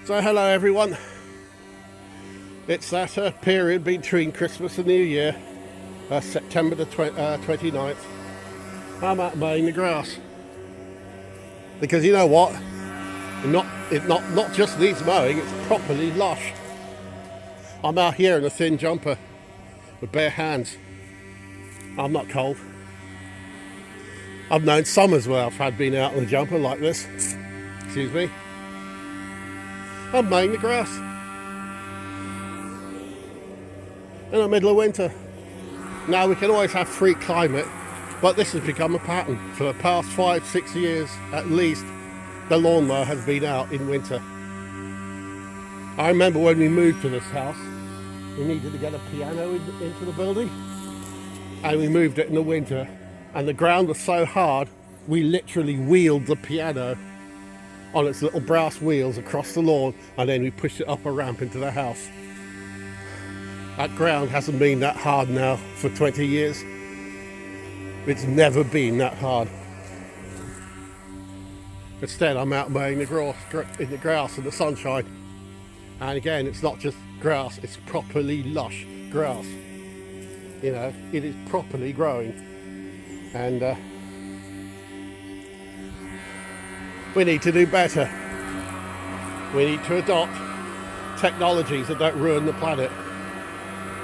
So hello everyone, it's that period between Christmas and New Year, September the 29th. I'm out mowing the grass because you know what, it not just needs mowing, it's properly lush. I'm out here in a thin jumper with bare hands. I'm not cold. I've known summers where I've been out in a jumper like this. Excuse me. I'm mowing the grass in the middle of winter. Now we can always have free climate, but this has become a pattern. For the past 5-6 years at least, the lawnmower has been out in winter. I remember when we moved to this house, we needed to get a piano into the building, and we moved it in the winter, and the ground was so hard we literally wheeled the piano on its little brass wheels across the lawn, and then we pushed it up a ramp into the house. That ground hasn't been that hard now for 20 years. It's never been that hard. Instead, I'm out mowing the grass in the sunshine. And again, it's not just grass, it's properly lush grass. You know, it is properly growing. And we need to do better. We need to adopt technologies that don't ruin the planet.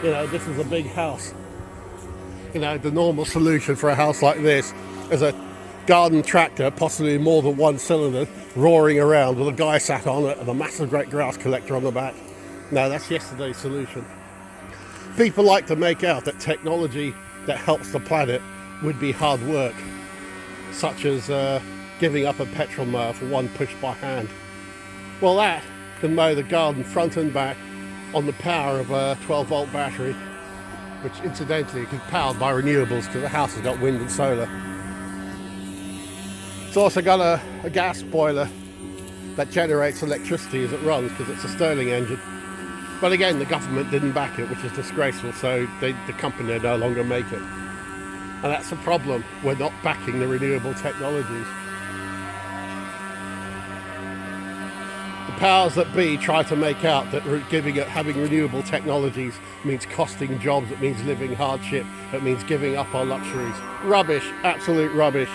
You know, this is a big house. You know, the normal solution for a house like this is a garden tractor, possibly more than one cylinder, roaring around with a guy sat on it and a massive great grass collector on the back. No, that's yesterday's solution. People like to make out that technology that helps the planet would be hard work, such as giving up a petrol mower for one push by hand. Well, that can mow the garden front and back on the power of a 12-volt battery, which incidentally is powered by renewables because the house has got wind and solar. It's also got a gas boiler that generates electricity as it runs because it's a Stirling engine. But again, the government didn't back it, which is disgraceful, so the company no longer make it. And that's the problem, we're not backing the renewable technologies. The powers that be try to make out that having renewable technologies means costing jobs, it means living hardship, it means giving up our luxuries. Rubbish, absolute rubbish.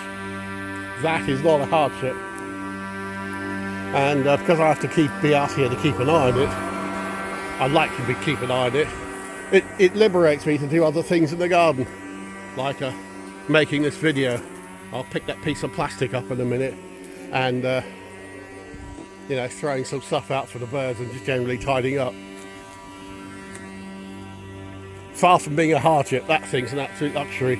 That is not a hardship. And because I have to be out here to keep an eye on it, I'd like to keep an eye on it. It liberates me to do other things in the garden, like making this video. I'll pick that piece of plastic up in a minute and you know, throwing some stuff out for the birds and just generally tidying up. Far from being a hardship, that thing's an absolute luxury.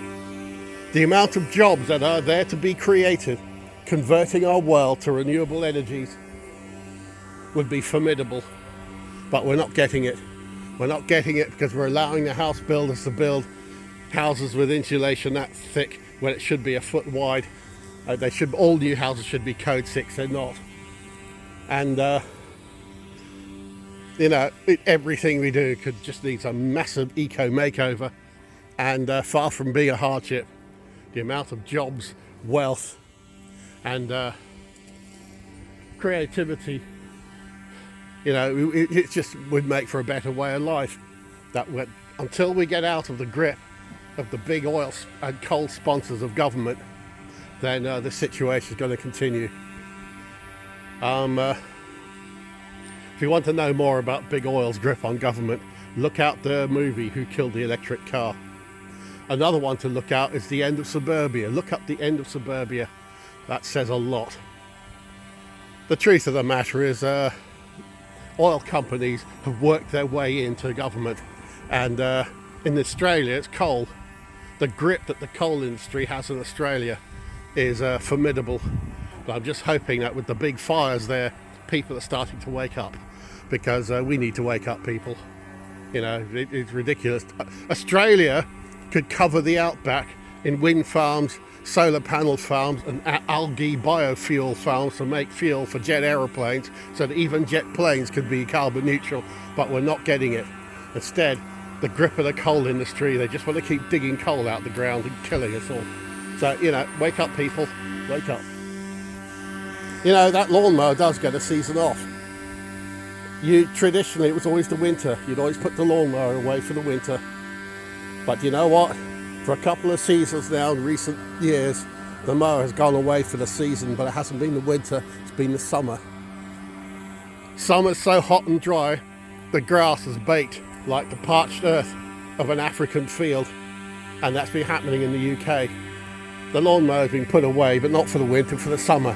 The amount of jobs that are there to be created, converting our world to renewable energies, would be formidable. But we're not getting it. We're not getting it because we're allowing the house builders to build houses with insulation that thick when it should be a foot wide. All new houses should be code 6, they're not. And you know, everything we do just needs a massive eco makeover. And far from being a hardship, the amount of jobs, wealth, and creativity, you know, it just would make for a better way of life. Until we get out of the grip of the big oil and coal sponsors of government, then the situation is going to continue. If you want to know more about big oil's grip on government, look out the movie Who Killed the Electric Car. Another one to look out is The End of Suburbia. Look up The End of Suburbia. That says a lot. The truth of the matter is oil companies have worked their way into government, and in Australia it's coal. The grip that the coal industry has in Australia is formidable. But I'm just hoping that with the big fires there, people are starting to wake up, because we need to wake up, people. You know, it's ridiculous. Australia could cover the outback in wind farms, solar panel farms and algae biofuel farms to make fuel for jet aeroplanes, so that even jet planes could be carbon neutral, but we're not getting it. Instead, the grip of the coal industry, they just want to keep digging coal out the ground and killing us all. So, you know, wake up, people, wake up. You know, that lawnmower does get a season off. Traditionally, it was always the winter. You'd always put the lawnmower away for the winter. But you know what? For a couple of seasons now in recent years, the mower has gone away for the season, but it hasn't been the winter, it's been the summer. Summer's so hot and dry, the grass is baked like the parched earth of an African field, and that's been happening in the UK. The lawnmower has been put away, but not for the winter, for the summer,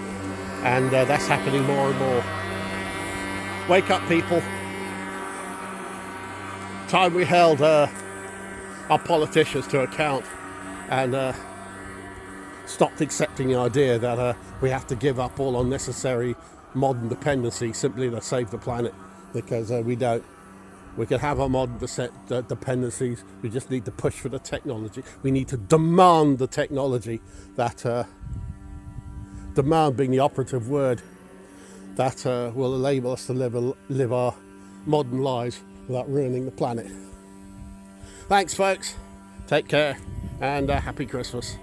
and that's happening more and more. Wake up, people. Time we held our politicians to account and stopped accepting the idea that we have to give up all unnecessary modern dependency simply to save the planet, because we don't. We can have our modern dependencies, we just need to push for the technology. We need to demand the technology, that demand being the operative word, that will enable us to live our modern lives without ruining the planet. Thanks, folks. Take care, and happy Christmas.